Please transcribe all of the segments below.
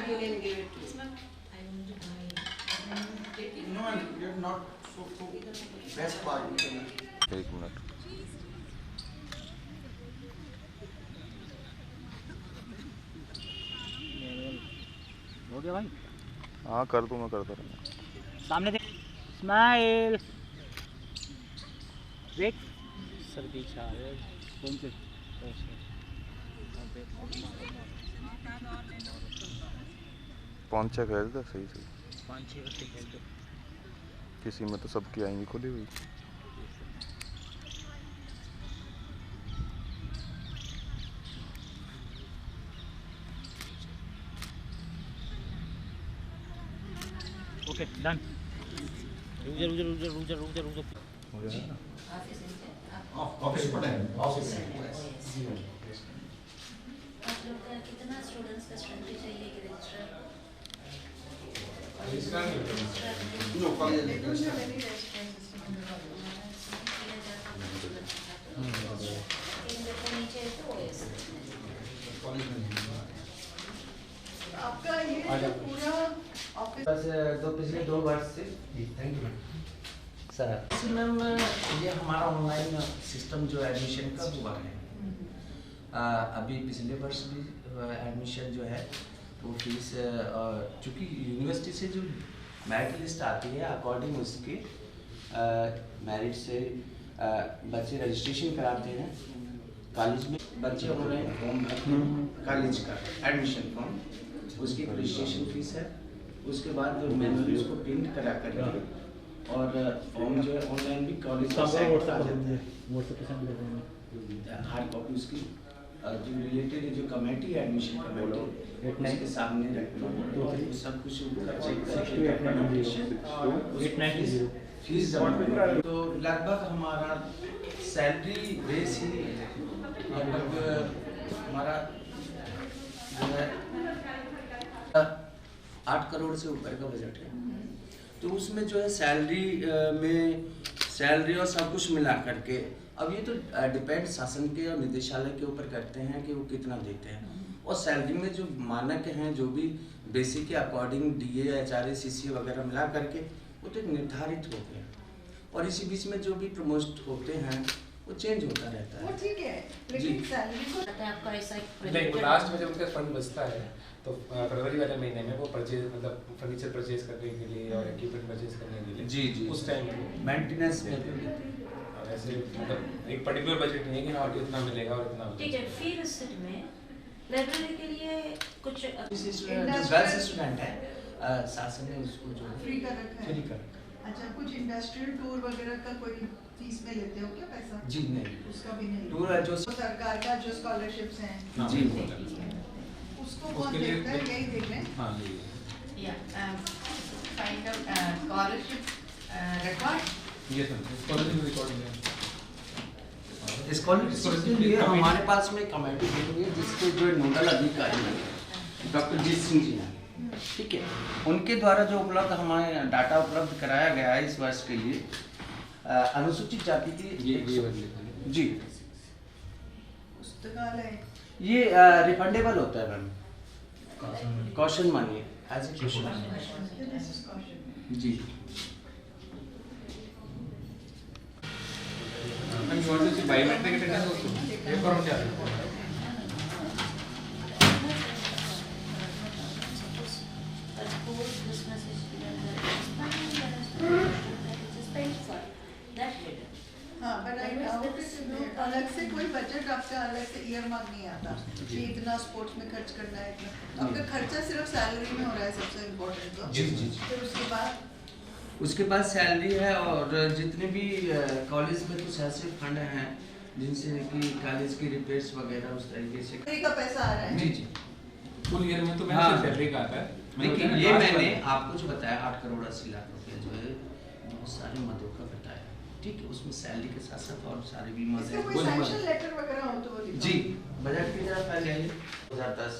you can give it to me. No, you're not so best part. एक minute. हो गया भाई? हाँ कर दूँ, मैं करता रहूँगा। सामने देख, स्माइल। वेट। सर्दी छा है। कौन से? पाँच छः खेल दे सही सही। 5-6 बच्चे खेल दो। किसी में तो सबकी आएंगी खुली हुई। Okay done. रुक जा। हो जाएगा ना? ऑफिस पढ़े ऑफिस आप लोग का कितना स्टूडेंट्स का स्ट्रेंथ चाहिए कि रजिस्ट्रार नो कॉलेज नीचे तो आपका ये जो पूरा ऑफिस बस पिछले 2 वर्ष से thank you ma'am sir. Ma'am ये हमारा ऑनलाइन सिस्टम जो एडमिशन का हुआ है, अभी पिछले वर्ष भी एडमिशन जो है वो फीस चूँकि यूनिवर्सिटी से जो मेरिट लिस्ट आती है अकॉर्डिंग उसके मेरिट से बच्चे रजिस्ट्रेशन कराते हैं कॉलेज में। बच्चे ऑनलाइन फॉर्म भरते हैं कॉलेज का एडमिशन फॉर्म, उसकी रजिस्ट्रेशन फीस है। उसके बाद मैनुअली उसको प्रिंट करा कर और फॉर्म जो है ऑनलाइन भी कॉलेज का हार्ड कॉपी उसकी जो रिलेटेड जो कमेटी है एडमिशन कमेटी उसके सामने रखना सब कुछ फीस जमा तो लगभग हमारा सैलरी बेस ही लगभग हमारा जो है 8 करोड़ से ऊपर का बजट है। तो उसमें जो है सैलरी और सब कुछ मिला करके अब ये तो डिपेंड शासन के और निदेशालय के ऊपर करते हैं कि वो कितना देते हैं। और सैलरी में जो मानक हैं जो भी बेसिक के अकॉर्डिंग DA HRA CC वगैरह मिला करके वो तो एक निर्धारित हो गया। और इसी बीच में जो भी प्रमोट होते हैं वो चेंज होता रहता है। वो ठीक है, लेकिन सैलरी को आपका ऐसा एक नहीं, वो लास्ट में जब उनका फंड बचता है तो फरवरी वाले महीने में वो परचेज मतलब फर्नीचर परचेज करने के लिए और इक्विपमेंट परचेज करने के लिए जी उस टाइम मेंटेनेंस में ऐसे मतलब एक पर्टिकुलर बजट नहीं है कि हाँ इतना मिलेगा और इतना। ठीक है। फिर इस सेट में लाइब्रेरी के लिए कुछ गर्ल्स स्टूडेंट है शासन ने उसको जो फ्री कर रखा है। फ्री कर अच्छा, कुछ इंडस्ट्रियल टूर वगैरह का कोई फीस में लेते हो क्या पैसा? जी नहीं, उसका भी नहीं। टूर जो सरकार का जो स्कॉलरशिप्स हैं जी उसको कौन देखता है? यही देख रहे हैं। हाँ find out scholarship record. ये स्कॉलरशिप रिकॉर्ड में स्कॉलरशिप के लिए हमारे पास में कमेटी बनी हुई है जिसके जो नोडल अधिकारी हैं डॉक्टर जीत सिंह जी हैं, ठीक है। उनके द्वारा जो उपलब्ध हमारे डाटा उपलब्ध कराया गया है इस वर्ष के लिए अनुसूचित जाति की जी पुस्तकालय ये रिफंडेबल होता है ma'am, caution money as a question ji. Biometric attendance also ये फॉर्म क्या है? हाँ, but I doubt it, अलग से कोई बजट आपका अलग से ईयरमार्क नहीं आता कि इतना स्पोर्ट्स में खर्च करना है इतना। आपका खर्चा सिर्फ सैलरी में हो रहा है सबसे इम्पोर्टेंट तो। जी फिर उसके बाद सैलरी है और जितने भी कॉलेज में कुछ ऐसे फंड हैं जिनसे कि कॉलेज की रिपेयर्स वगैरह उस तरीके से का पैसा आ रहा है। जी फुल ईयर में तो मैं सैलरी का आता है। देखिए ये मैंने आपको जो बताया 8 करोड़ 80 लाख रुपए जो है बहुत सारे मदों का बताया, ठीक है। उसमें सैलरी के साथ साथ और सारे भी मदे कोई सैंक्शन लेटर वगैरह हो तो वो दिखाओ। जी बजट की जरा पहले आइए 2010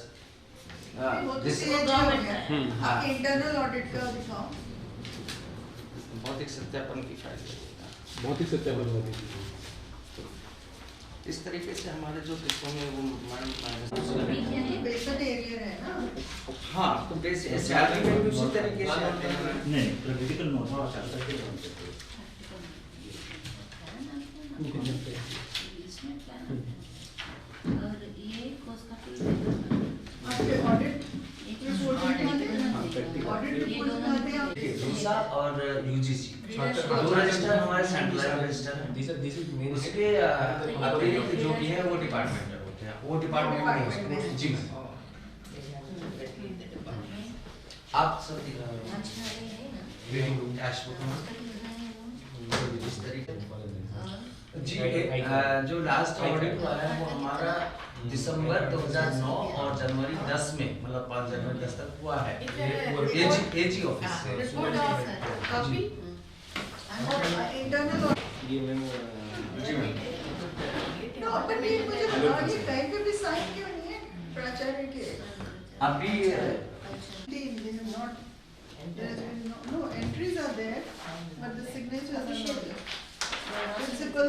आपके इंटरनल ऑडिट का दिखाओ। भौतिक सत्यापन की फाइल बहुत ही सत्यापन होती है। इस तरीके से हमारे जो किस्तों में वो बेसन एरिया है ना। हाँ तो बेस सैलरी में भी उसी तरीके से आते हैं। नहीं प्रैक्टिकल नोट इसमें क्या है? और ये कोर्स का फीस आपके ऑडिट ऑडिट रिपोर्ट में आते हैं रूसा और यूजीसी दो रजिस्टर हमारे सेंट्रलाइज्ड रजिस्टर हैं। दिस इज मेन उसके अतिरिक्त जो भी है वो डिपार्टमेंटल होते हैं, वो डिपार्टमेंट में जी मैम। आप सब दिख रहा है अच्छा ये है ना रीडिंग रूम डैशबोर्ड में उसका कितना है वो इस तरीके और जी जो लास्ट ऑडिट हुआ है वो हमारा दिसंबर 2009 और जनवरी 10 में मतलब 5 जनवरी 10 तक हुआ है एजी ऑफिस से। Report of copy internal ji ma'am. तो अपन ये मुझे बताओ ये कहीं पे भी साइन क्यों नहीं है प्राचार्य के? अभी They have not. There has been no entries are there, but the signatures are not there. Principal.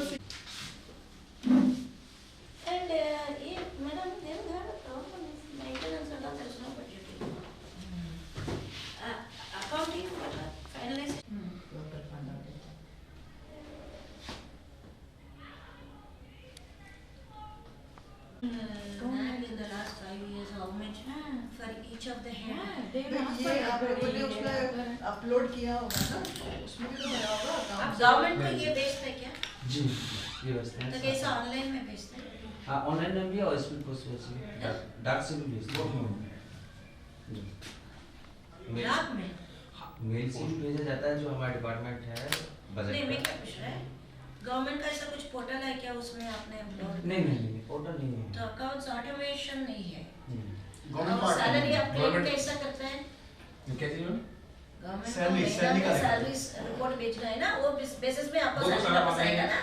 And ये madam they have a problem with maintenance and all, there is no budget. Accounting finalized. local fund audit. And in the last 5 years, how much for each of the head? They will ask ये आप for लोगों ने उसमें upload किया होगा ना, उसमें भी तो भरा होगा अब account। गवर्नमेंट को ये बेचते हैं क्या? जी व्यवस्था तो है। कैसा ऑनलाइन में बेचते हैं? हाँ ऑनलाइन में भी और इसमें कुछ वैसे डाक से भी भेजते हैं। डाक में? मेल से भी भेजा जाता है जो हमारा डिपार्टमेंट है बजट नहीं मैं का। क्या पूछ रहा है? गवर्नमेंट का ऐसा कुछ पोर्टल है क्या उसमें आपने अपलोड? नहीं पोर्टल नहीं है। तो अकाउंट्स ऑटोमेशन नहीं है। गवर्नमेंट और सैलरी पार्ट अपडेट कैसा करता है? कैसे मैम? गवर्नमेंट Salary का सैलरी रिपोर्ट भेजना है ना, वो बेसिस में आपको वो तो सैलरी सारा वापस आएगा ना,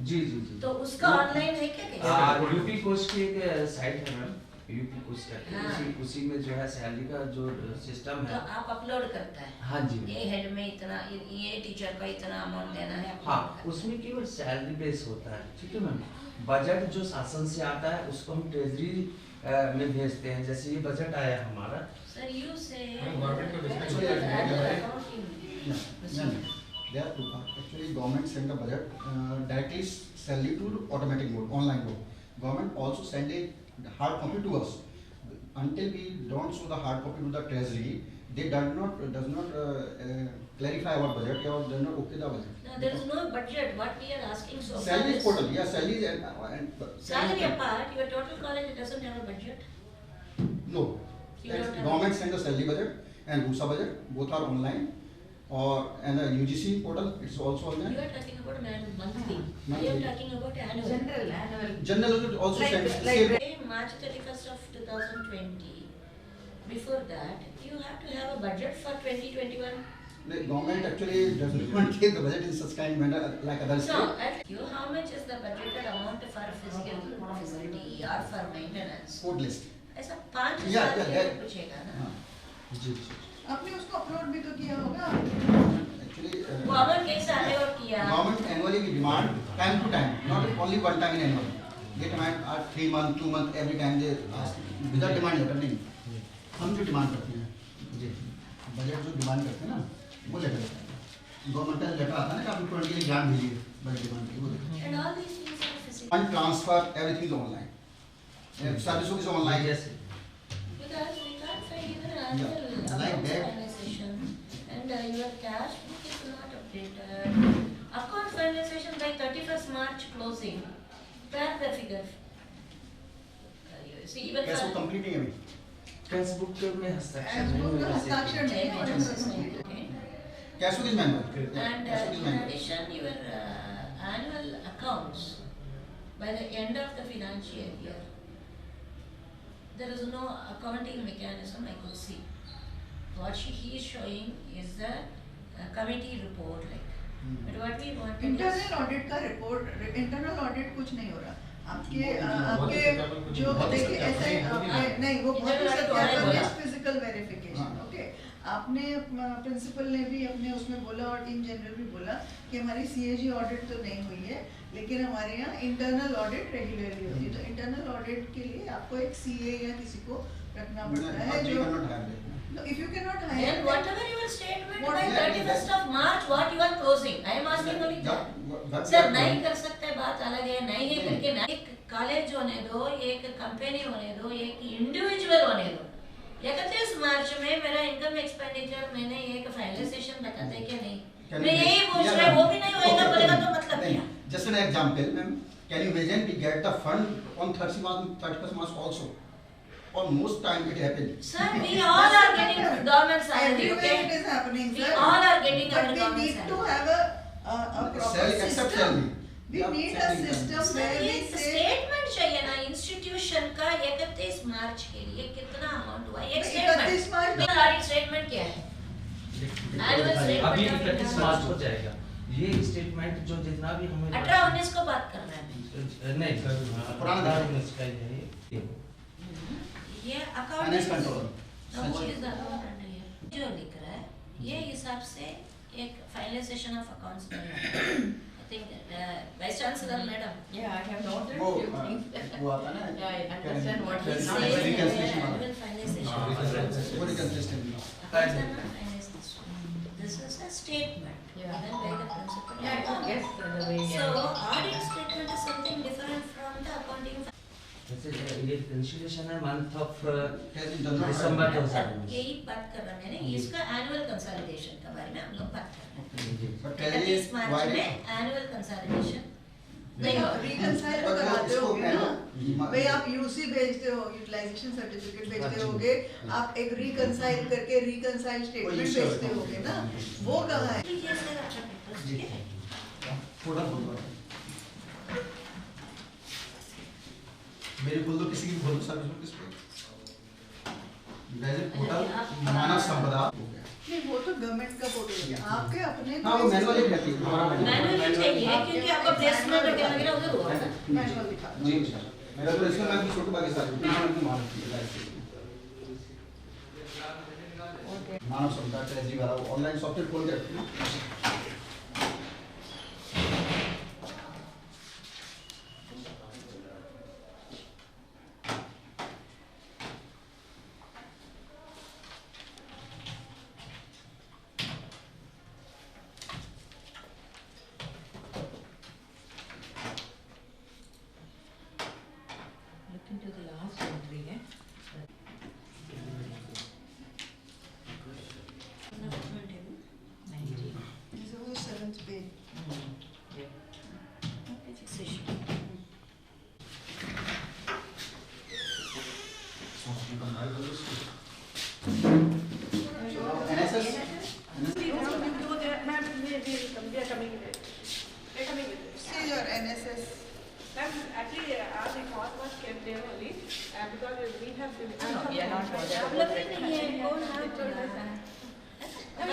जी जी जी। तो उसका ऑनलाइन है क्या कैसे? यूपी कोस्ट की एक साइट है मैम, यूपी कोस्ट करके हाँ। उसी में जो है सैलरी का जो सिस्टम तो है। आप अपलोड करता है हाँ जी ये हेड में इतना, ये टीचर का इतना अमाउंट देना है upload हाँ करता है। उसमें केवल सैलरी बेस होता है, ठीक है मैम। बजट जो शासन से आता है उसको हम ट्रेजरी में भेजते हैं। जैसे ये बजट आया हमारा सर यू से गवर्नमेंट को business Actually, accounting They are actually government send a budget directly salary to automatic mode, online mode. Government also send a hard copy to us. Until we don't show the hard copy to the treasury, they does not clarify our budget or does not okay the budget. No, there is no budget. What we are asking so far Salary is portal, yeah, salary and salary apart, your total college doesn't have a budget. No, You don't have- government send the salary budget and RUSA budget, both are online. And the UGC portal, it's also You online. are talking about monthly. I Monthly. am talking about annual. General, annual. General also Like- send like- same. Okay, March 31st of 2020. Before that, you have to have a budget for 2021. The government actually does not give the budget in such kind manner like other No, state. at you, how much is the budgeted amount for physical facility or for maintenance? Code list. ऐसा 5 Yeah, साल yeah, के yeah. पूछेगा ना। हाँ, जी जी। आपने उसको upload भी तो किया होगा। actually गवर्नमेंट कैसे allot किया? government annually we demand time to time, not only one time in annual. They demand 3 month, 2 month, every time they ask without demand letter नहीं। हम जो डिमांड करते हैं जी बजट जो डिमांड करते हैं ना वो लेटर देते हैं। गवर्नमेंट का लेटर आता है ना कि आपको तुरंत के लिए ग्रांट भेजिए बजट डिमांड की वो देते हैं। And all these things are physical. Fund transfer everything is online service is online जैसे Because we can't find even an annual Yeah, like account that. finalization and your cash book is not updated. Account finalization by 31st March closing. Where the figure? You see even कैसे वो for complete नहीं है अभी Facebook में हस्ताक्षर नहीं Facebook का हुए हस्ताक्षर नहीं है, और payments is इसमें not okay. Cash is manual And cash is in manual addition, your annual accounts by the end of the financial year, there is no accounting mechanism I could see. What he is showing is the committee report like. But what we want is internal audit का report, internal audit कुछ नहीं हो रहा आपके बहुत ही सत्यापन आपके कुछ जो बहुत ही देखिए सत्यापन ऐसे नहीं, आपने नहीं वो बहुत ही Internal audit सत्यापन बोला। है फिजिकल वेरिफिकेशन हाँ। ओके आपने प्रिंसिपल ने भी अपने उसमें बोला और टीम जनरल भी बोला कि हमारी सीएजी ऑडिट तो नहीं हुई है लेकिन हमारे यहाँ इंटरनल ऑडिट रेगुलरली होती है तो इंटरनल ऑडिट के लिए आपको एक सीए या किसी को रखना पड़ता है You जो cannot have that. if you cannot hire Then them, whatever your statement What- by Yeah, 31st of March, what you are closing, I am asking only that. Sir नहीं कर सकते बात अलग है, नहीं है करके नहीं, एक कॉलेज होने दो, एक कंपनी होने दो, एक इंडिविजुअल होने दो। 31 मार्च में मेरा इनकम एक्सपेंडिचर मैंने एक फाइनलाइजेशन बताते क्या नहीं? मैं यही पूछ रहा हूँ, वो भी नहीं होएगा बोलेगा तो मतलब क्या? Just an example, ma'am. Can you imagine we get the fund on 31st March also? On most time it happens. Sir, we all are getting government salary, everywhere it okay? is happening, We sir. all are getting our But we government need to salary. have a proper Salary, except system. salary. We Yeah, need a salary system sir where we एक say statement चाहिए ना institution का 31 मार्च के लिए कितना amount हुआ एक statement 31 मार्च में- ऑडिट स्टेटमेंट क्या है एनुअल अभी स्टेटमेंट 31 मार्च को जाएगा ये स्टेटमेंट जो जितना भी हमें 18-19 को बात कर रहे हैं नहीं सर पुराना 19 का ही है ये Finance control. अकाउंट जो लिख रहा है ये हिसाब से एक finalisation of accounts I think vice chancellor madam Yeah, I have noted वो few things. वो आता है ना Yeah, I understand what he he's says saying. reconciliation वाला। annual finalization वो reconciliation Accounts are not finalized. This is a statement Yeah. given by the principal. Yeah, I guess the way. So audit statement is something different from the accounting. जैसे ये consideration है month of has been done. दिसंबर 2019 यही बात कर रहा मैंने इसका annual consolidation के बारे में हम लोग बात कर रहे हैं But 31 why मार्च did- में एनुअल कंसोलिडेशन नहीं रिकंसाइल तो but वो कराते इसको होगे ना annual- भाई आप यूसी भेजते हो यूटिलाइजेशन सर्टिफिकेट भेजते अच्छा। होगे आप एक रिकंसाइल करके रिकंसाइल स्टेटमेंट issue भेजते होता होगे है। ना वो कहाँ है लीजिए सर अच्छा पेपर्स जी। ठीक है थोड़ा बोलो मेरी बोल दो किसी की बोल दो सर्विस किस पे वैसे पोर्टल मानव संपदा हो गया नहीं वो तो गवर्नमेंट का पोर्टल है आपके अपने हाँ वो मैनुअल ही रहती है हमारा मैनुअली चाहिए क्योंकि आपका प्लेसमेंट वगैरह वगैरह उधर हुआ है मैनुअल दिखा दो। जी मेरा तो इसका मैं भी छोटे बाकी सारे मानव संपदा ट्रेजरी वाला ऑनलाइन सॉफ्टवेयर खोल के रखते हैं Look into the last entry, eh? This is the seventh page. NSS See your NSS. No, we are not bothered. आप लोग भी नहीं है कौन है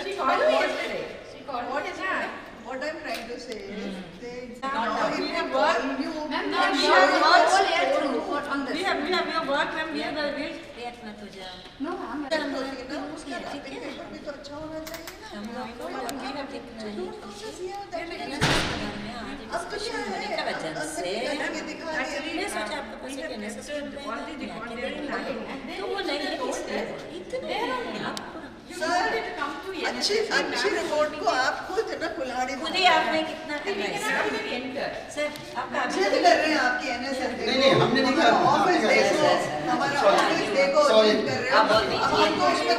She called me yesterday. She called What me is yesterday. what I'm trying to say is they Not now that. if We they have call worked- you Ma'am, to no, we show have your worked all story year through on the we have your work, ma'am. We have the real. React मत हो जाओ No, I'm system होती है ना उसका wrapping paper भी तो अच्छा होना चाहिए ना हम लोग को भी हम दिखना है Don't process here that मैंने is- इसके बारे में आज अब तो क्या डिस्कशन होने है की वजह से अंदर के दिखा दिया मैं सोचा आपके पास एक एनएसएस तो वो नहीं है इसलिए इतने आप सर अच्छी अच्छी रिपोर्ट को आप खुद ना कुल्हाड़ी खुद ही आपने कितना करवाया सर आपका अच्छे से कर रहे हैं आपकी एनएसएस नहीं, हमने नहीं कहा। ऑफिस देखो हमारा ऑफिस देखो Sorry. कर रहे हो आप बोल दीजिए। अब हमको उसमें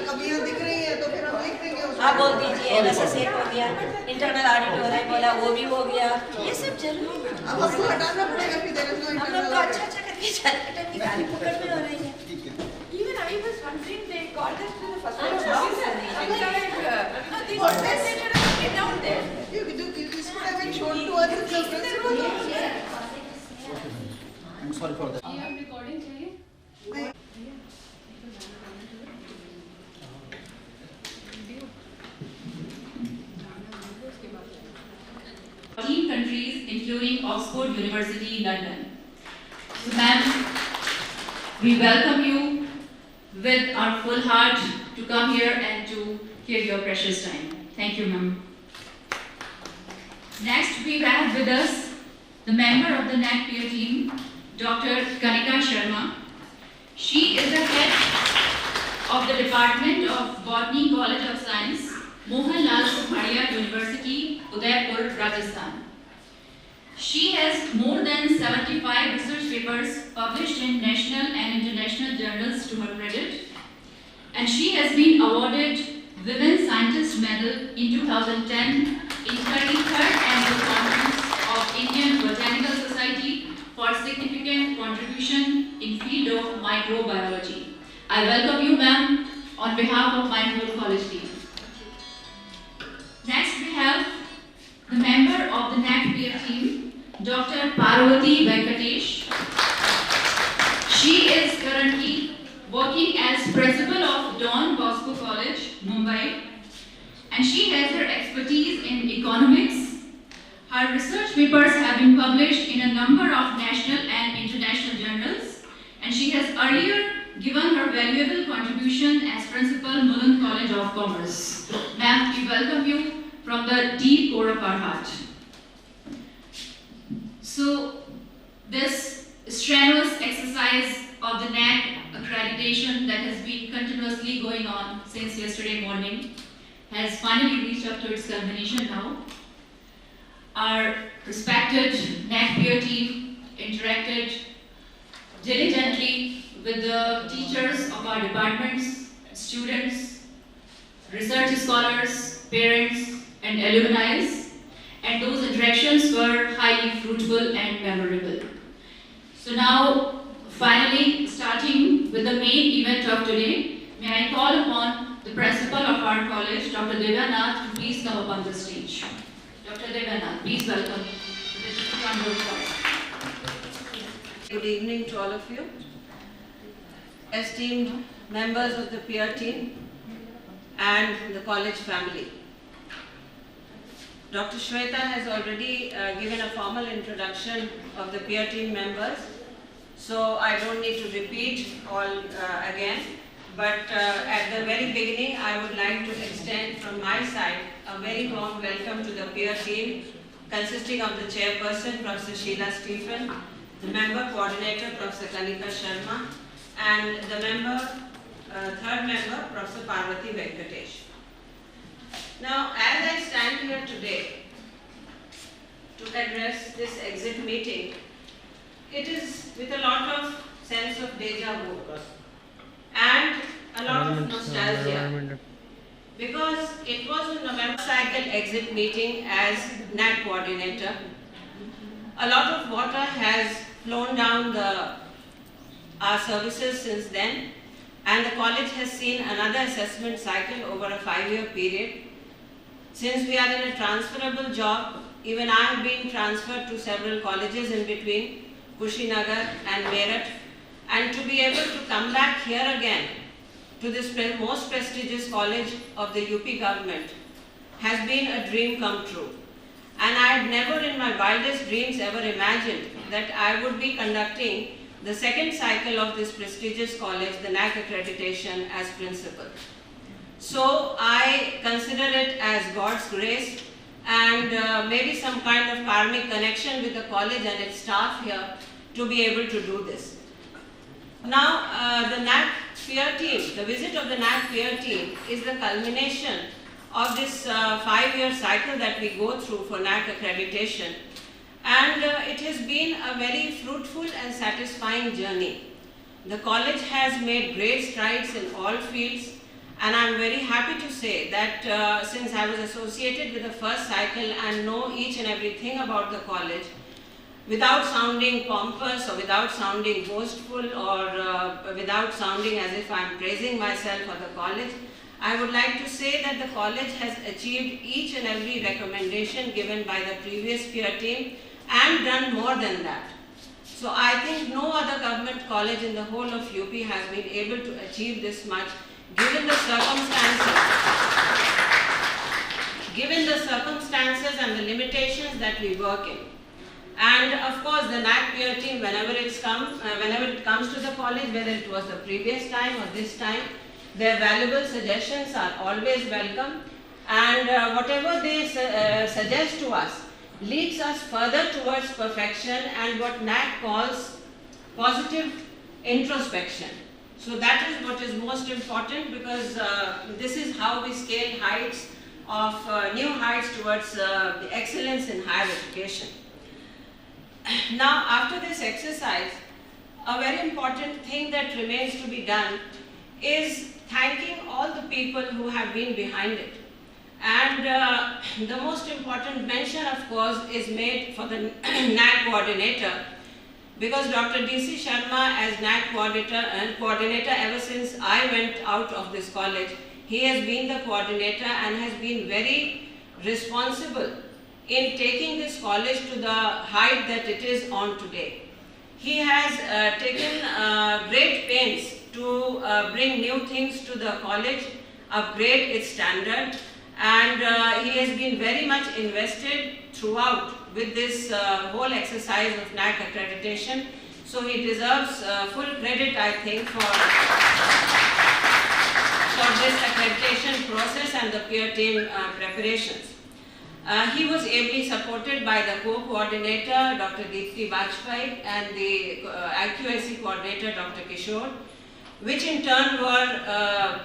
कमियां दिख रही है तो फिर हम लिख देंगे उसमें आप बोल दीजिए एनएसएस एक हो गया इंटरनल ऑडिट हो रहा है बोला वो भी हो गया ये सब जरूरी है अब हमको हटाना पड़ेगा कि देर इज नो हम लोग इंटरनल तो अच्छा अच्छा करके चल की गाली पकड़ में हो रही है ठीक है Even I was wondering, they called us to the first I'm floor. sorry. I'm like, these What guys, is- they should have been down there. this would have been shown to us in the principal I'm sorry for that नहीं, countries, including Oxford University, London. So, ma'am, we welcome you with our full heart to come here and to hear your precious time. Thank you, ma'am. Next, we have with us the member of the NAT peer team, Dr. Kanika Sharma. She is the head of the Department of Botany, College of Science, Mohanlal Sukhadiya University, Udaipur, Rajasthan. She has more than 75 research papers published in national and international journals to her credit, and she has been awarded Women Scientist Medal in 2010 in 33rd Annual Conference of Indian Botanical Society for significant contribution in field of microbiology. I welcome you, ma'am, on behalf of my whole college team. Next, we have the member of the NAC peer team, Dr. Parvati Venkatesh. She is currently working as principal of Don Bosco College, Mumbai, and she has her expertise in economics. Her research papers have been published in a number of national and international journals, and she has earlier given her valuable contribution as principal, Mulund College of Commerce. Ma'am, we welcome you from the deep core of our heart. So, this strenuous exercise of the NAC accreditation that has been continuously going on since yesterday morning has finally reached up to its culmination now. Our respected NAC peer team interacted diligently with the teachers of our departments, students, research scholars, parents, and alumni, and those interactions were highly fruitful and memorable. So now, finally, starting with the main event of today, may I call upon the principal of our college, Dr. Devyanath, to please come up on the stage. Dr. Devyanath, please welcome to the front row class. Good evening to all of you, esteemed members of the peer team and the college family. Dr. Shweta has already given a formal introduction of the peer team members, so I don't need to repeat all again. But at the very beginning, I would like to extend from my side a very warm welcome to the peer team, consisting of the chairperson, Professor Sheila Stephen, the member coordinator, Professor Kanika Sharma, and the third member, Professor Parvati Venkatesh. Now, as I stand here today to address this exit meeting, it is with a lot of sense of deja vu and a lot of nostalgia, because it was a November cycle exit meeting as NAC coordinator. A lot of water has flown down our services since then, and the college has seen another assessment cycle over a 5-year period. Since we are in a transferable job, even I have been transferred to several colleges in between, Kushinagar and Meerut, and to be able to come back here again to this most prestigious college of the UP government has been a dream come true. And I had never in my wildest dreams ever imagined that I would be conducting the second cycle of this prestigious college, the NAC accreditation, as principal. So I consider it as God's grace and maybe some kind of karmic connection with the college and its staff here to be able to do this. Now, the NAC peer team, the visit of the NAC peer team is the culmination of this 5-year cycle that we go through for NAC accreditation, and it has been a very fruitful and satisfying journey. The college has made great strides in all fields, and I am very happy to say that since I was associated with the first cycle and know each and everything about the college, without sounding pompous or without sounding boastful or without sounding as if I am praising myself or the college, I would like to say that the college has achieved each and every recommendation given by the previous peer team and done more than that. So I think no other government college in the whole of UP has been able to achieve this much given the circumstances and the limitations that we work in. And of course, the NAC peer team, whenever it comes to the college, whether it was the previous time or this time, their valuable suggestions are always welcome. And whatever they suggest to us leads us further towards perfection and what NAC calls positive introspection. So that is what is most important, because this is how we scale heights of new heights towards the excellence in higher education. Now, after this exercise, a very important thing that remains to be done is thanking all the people who have been behind it. And the most important mention, of course, is made for the NAC coordinator, because Dr. D.C. Sharma as NAC coordinator ever since I went out of this college, he has been the coordinator and has been very responsible in taking this college to the height that it is on today. He has taken great pains to bring new things to the college, upgrade its standard, and he has been very much invested throughout with this whole exercise of NAC accreditation. So he deserves full credit, I think, for this accreditation process and the peer team preparations. He was ably supported by the co-coordinator, Dr. Deepthi Bajpai, and the IQAC coordinator, Dr. Kishore, which in turn were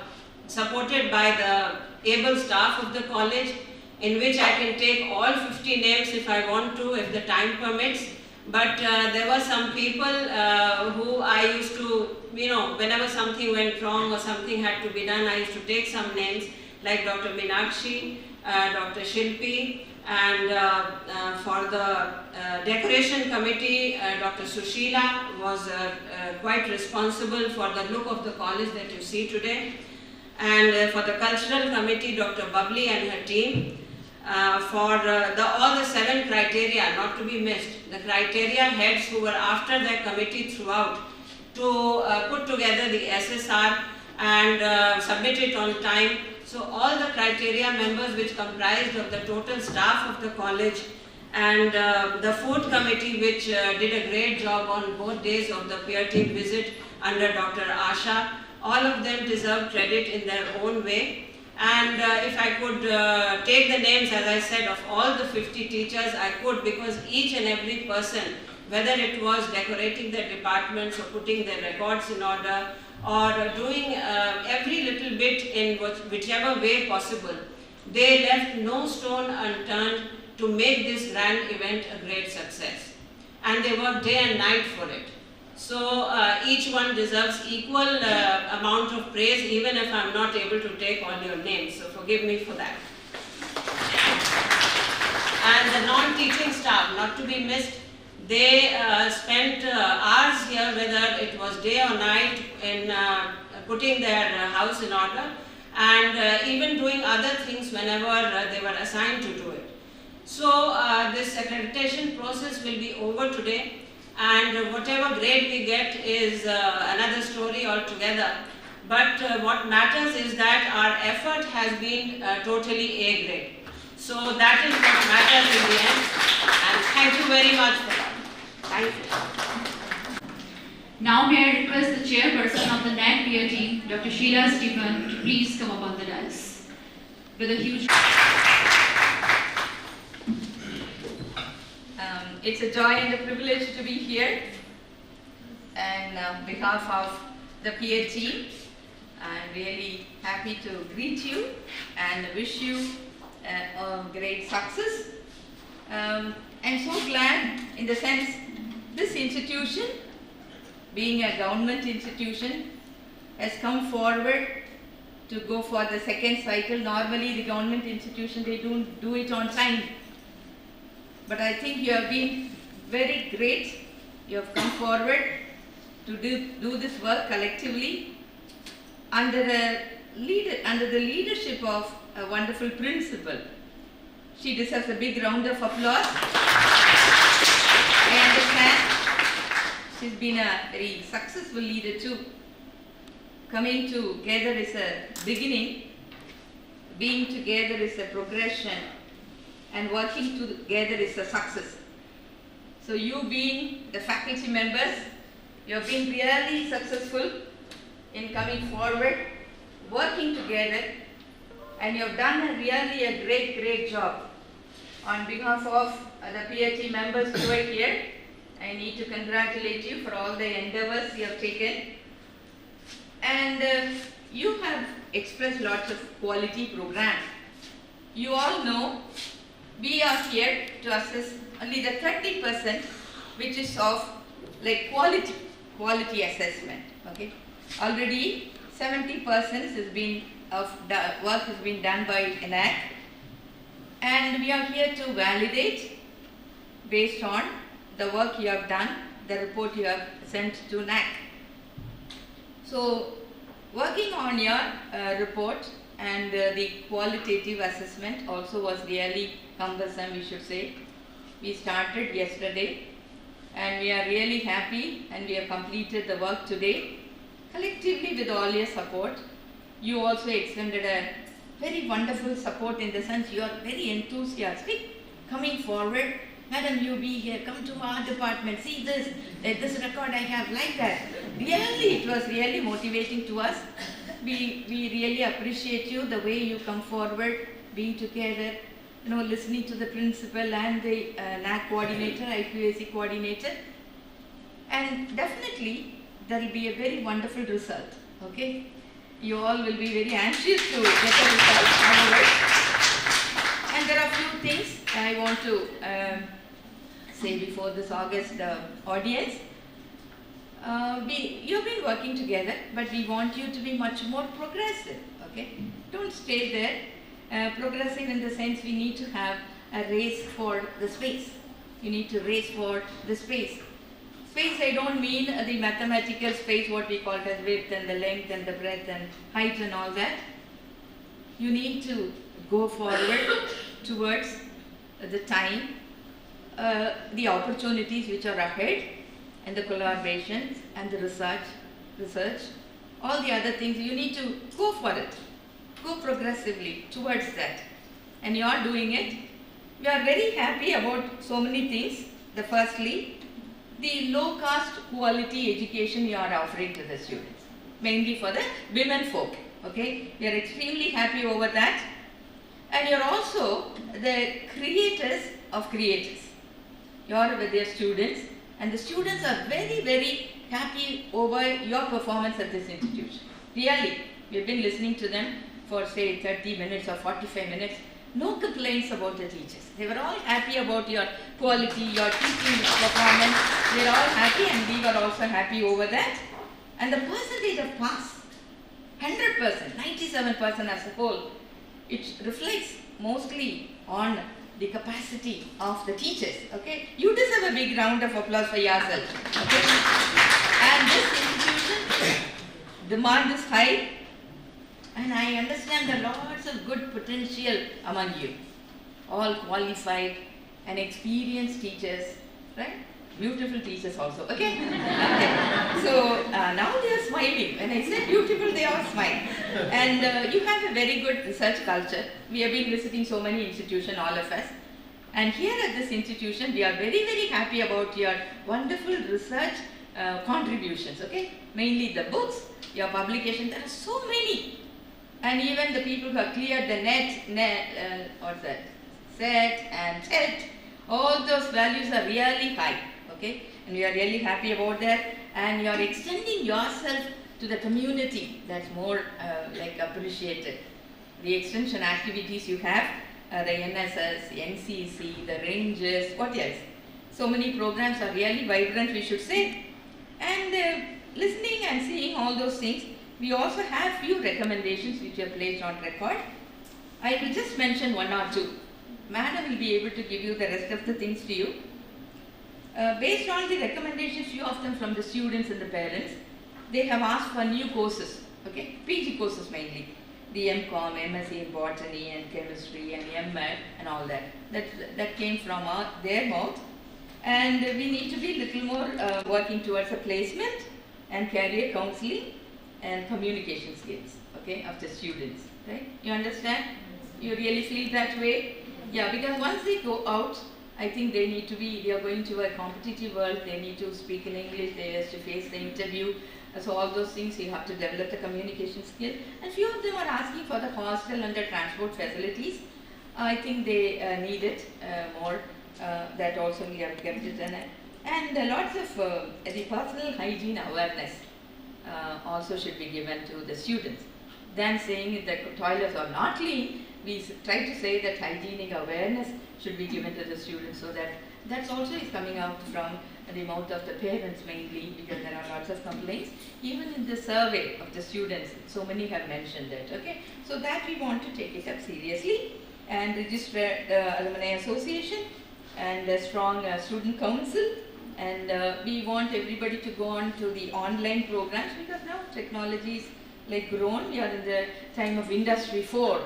supported by the able staff of the college, in which I can take all 50 names if I want to, if the time permits. But there were some people who I used to, whenever something went wrong or something had to be done, I used to take some names, like Dr. Meenakshi, Dr. Shilpi, and for the decoration committee, Dr. Sushila was quite responsible for the look of the college that you see today. And for the cultural committee, Dr. Bubbly and her team. For all the 7 criteria, not to be missed, the criteria heads who were after their committee throughout to put together the SSR and submit it on time. So all the criteria members, which comprised of the total staff of the college, and the food committee, which did a great job on both days of the peer team visit under Dr. Asha, all of them deserve credit in their own way. And if I could take the names, as I said, of all the 50 teachers, I could, because each and every person, whether it was decorating their departments or putting their records in order or doing every little bit in whichever way possible, they left no stone unturned to make this grand event a great success. And they worked day and night for it. So each one deserves equal amount of praise, even if I'm not able to take all your names. So forgive me for that. And the non-teaching staff, not to be missed, they spent hours here, whether it was day or night, in putting their house in order, and even doing other things whenever they were assigned to do it. So this accreditation process will be over today. And whatever grade we get is another story altogether. But what matters is that our effort has been totally A grade. So that is what matters in the end. And thank you very much for that. Thank you. Now may I request the chairperson of the NAC peer team, Dr. Sheila Stephen, to please come up on the dais with a huge... It's a joy and a privilege to be here, and on behalf of the peer team, I'm really happy to greet you and wish you a great success. I'm so glad, in the sense, this institution, being a government institution, has come forward to go for the second cycle. Normally the government institution, they don't do it on time. But I think you have been very great. You have come forward to do this work collectively under the leadership of a wonderful principal. She deserves a big round of applause. I understand she's been a very successful leader too. Coming together is a beginning. Being together is a progression. And working together is a success. So you being the faculty members, you have been really successful in coming forward, working together, and you have done really a great job. On behalf of the PhD members who are here, I need to congratulate you for all the endeavors you have taken. And you have expressed lots of quality programs. You all know we are here to assess only the 30% which is of like quality assessment. Okay. Already 70% has been work has been done by NAC, and we are here to validate based on the work you have done, the report you have sent to NAC. So, working on your report and the qualitative assessment also was really cumbersome, we should say. We started yesterday and we are really happy, and we have completed the work today. Collectively, with all your support, you also extended a very wonderful support in the sense you are very enthusiastic coming forward. Madam, you be here, come to our department, see this record I have, like that. Really, it was really motivating to us. We really appreciate you, the way you come forward, being together, listening to the principal and the NAC coordinator, IQAC coordinator. And definitely, there will be a very wonderful result, okay? You all will be very anxious to get a result. And there are a few things I want to say before this August audience. You've been working together, but we want you to be much more progressive, okay? Don't stay there. Progressive in the sense we need to have a race for the space. You need to race for the space. Space, I don't mean the mathematical space, what we call as width and the length and the breadth and height and all that. You need to go forward towards the time, the opportunities which are ahead, and the collaborations and the research, all the other things. You need to go for it. Go progressively towards that. And you are doing it. We are very happy about so many things. Firstly, the low-cost quality education you are offering to the students, mainly for the women folk. Okay, we are extremely happy over that. And you are also the creators of creators. You are with your students, and the students are very, very happy over your performance at this institution. Really, we have been listening to them for say 30 minutes or 45 minutes. No complaints about the teachers. They were all happy about your quality, your teaching performance. They were all happy, and we were also happy over that. And the percentage of pass, 100%, 97% as a whole, it reflects mostly on the capacity of the teachers. Okay, you deserve a big round of applause for yourself. Okay, and this institution demand is high. And I understand there are lots of good potential among you, all qualified and experienced teachers, right? Beautiful teachers also, okay? Okay. So now they are smiling. When I say beautiful, they are smiling. And you have a very good research culture. We have been visiting so many institutions, all of us. And here at this institution, we are very, very happy about your wonderful research contributions, okay? Mainly the books, your publication, there are so many. And even the people who have cleared the SET and TET, all those values are really high, okay? And we are really happy about that. And you are extending yourself to the community, that's more like appreciated. The extension activities you have, the NSS, NCC, the Rangers, what else? So many programs are really vibrant, we should say. And listening and seeing all those things, we also have few recommendations which are placed on record. I will just mention one or two. Madam will be able to give you the rest of the things to you. Based on the recommendations, few of them from the students and the parents, they have asked for new courses, okay? PG courses mainly. The MCOM, MSc in Botany and Chemistry and MEd and all that. That came from their mouth. And we need to be a little more working towards a placement and career counseling and communication skills, okay, of the students, right? You understand? You really feel that way? Yeah, because once they go out, I think they need to be, they are going to a competitive world, they need to speak in English, they have to face the interview. So all those things, you have to develop the communication skill. And few of them are asking for the hostel and the transport facilities. I think they need it more. That also we have kept it in it. And lots of the personal hygiene awareness. also should be given to the students. Than saying that toilets are not clean, we try to say that hygienic awareness should be given to the students, so that also is coming out from the mouth of the parents mainly, because there are lots of complaints. Even in the survey of the students, so many have mentioned that, okay? So that we want to take it up seriously and register the Alumni Association and a strong student council, and we want everybody to go on to the online programs, because now technology is like grown. We are in the time of Industry 4,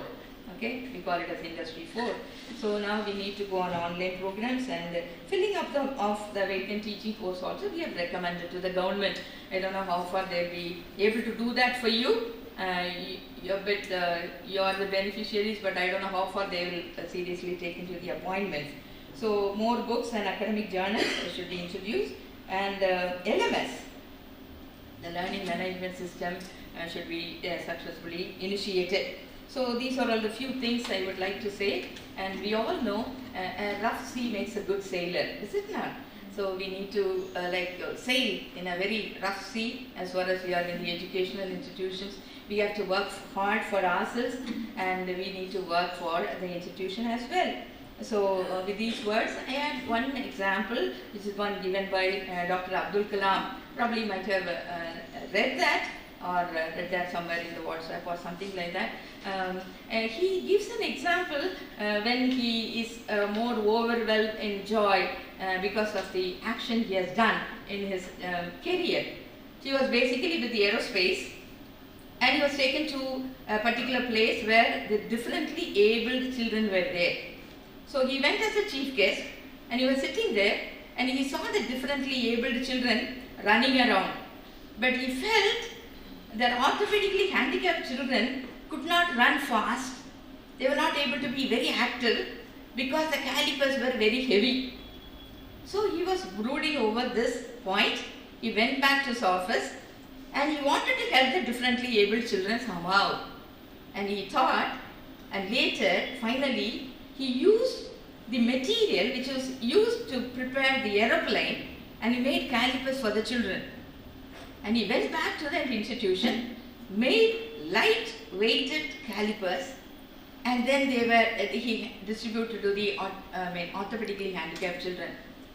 okay? We call it as Industry 4. So now we need to go on online programs, and filling up of the vacant teaching course also we have recommended to the government. I don't know how far they'll be able to do that for you. You are the beneficiaries, but I don't know how far they will seriously take into the appointments. So more books and academic journals should be introduced, and LMS, the learning management system, should be successfully initiated. So these are all the few things I would like to say, and we all know a rough sea makes a good sailor, is it not? So we need to sail in a very rough sea as far as we are in the educational institutions. We have to work hard for ourselves, and we need to work for the institution as well. So with these words, I had one example, which is one given by Dr. Abdul Kalam. Probably might have read that, or read that somewhere in the WhatsApp or something like that. He gives an example when he is more overwhelmed in joy because of the action he has done in his career. He was basically with the aerospace, and he was taken to a particular place where the differently abled children were there. So he went as a chief guest, and he was sitting there, and he saw the differently abled children running around. But he felt that orthopedically handicapped children could not run fast. They were not able to be very active because the calipers were very heavy. So he was brooding over this point. He went back to his office, and he wanted to help the differently abled children somehow. And he thought, and later, finally, he used the material which was used to prepare the aeroplane, and he made calipers for the children. And he went back to that institution, made light-weighted calipers, and then he distributed to the orthopedically handicapped children.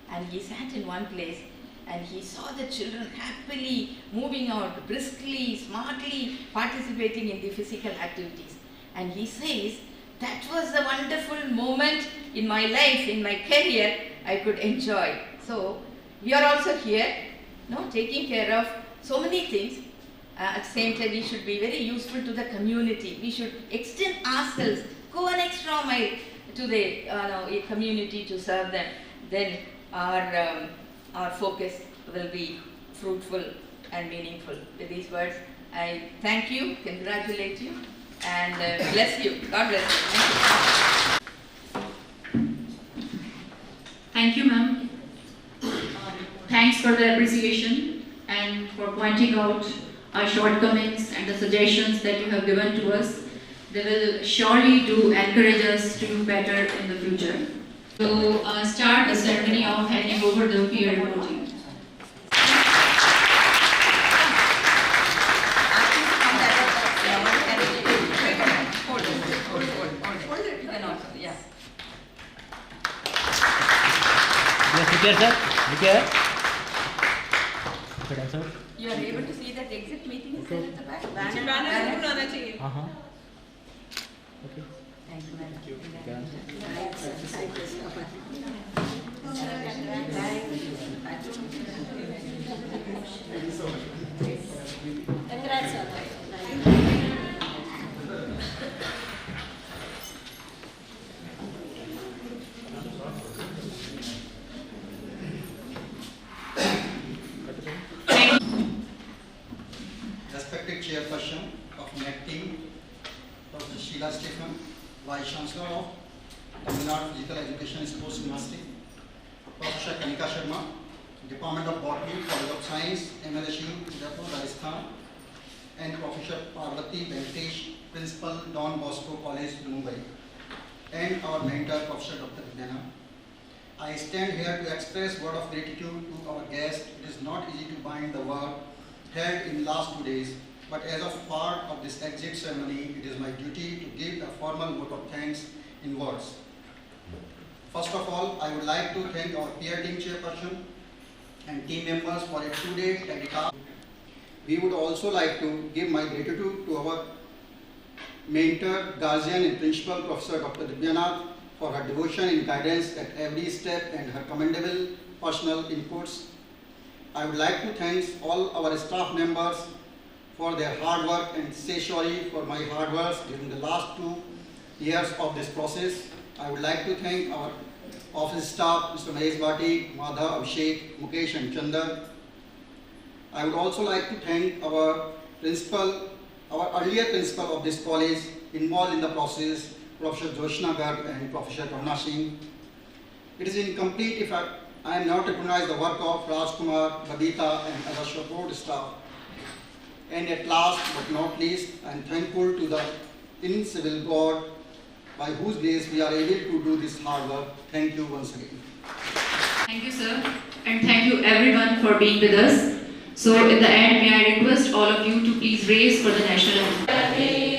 And he sat in one place, and he saw the children happily moving out, briskly, smartly participating in the physical activities. And he says, that was a wonderful moment in my life, in my career, I could enjoy. So we are also here, taking care of so many things. At the same time, we should be very useful to the community. We should extend ourselves, go an extra mile to the community to serve them. Then our focus will be fruitful and meaningful. With these words, I thank you, congratulate you, and bless you. God bless you. Thank you, ma'am. Thanks for the appreciation and for pointing out our shortcomings and the suggestions that you have given to us. They will surely encourage us to do better in the future. So start the ceremony of handing over the peer reporting. Yes, sir. Look here. Okay, sir. You are able to see that exit meeting is there at the back? Uh-huh. Okay. Thank you, madam. Respected Chairperson of NET team, Dr. Sheila Stephen, Vice Chancellor of Tamil Nadu Physical Education Sports University, Professor Kanika Sharma, Department of Botany, College of Science, MLSU, Jaipur, Rajasthan, and Professor Parvati Venkatesh, Principal, Don Bosco College, Mumbai, and our mentor, Professor Dr. Vijana. I stand here to express word of gratitude to our guest. It is not easy to bind the work held in last 2 days, but as of part of this exit ceremony, it is my duty to give a formal vote of thanks in words. First of all, I would like to thank our peer team chairperson and team members for a 2-day task. We would also like to give my gratitude to our mentor, guardian and principal, Professor Dr. Divyanath, for her devotion and guidance at every step and her commendable personal inputs. I would like to thank all our staff members for their hard work and say sorry for my hard work during the last 2 years of this process. I would like to thank our office staff, Mr. Mahesh Bhati, Madhav, Abhishek, Mukesh and Chandan. I would also like to thank our principal, our earlier principal of this college involved in the process, Professor Joshna Garg and Professor Karna Singh. It is incomplete if I am not recognize the work of Rajkumar, Babita and other support staff. And at last but not least, I am thankful to the incivil God by whose grace we are able to do this hard work. Thank you once again. Thank you, sir, and thank you everyone for being with us. So in the end, may I request all of you to please raise for the national anthem.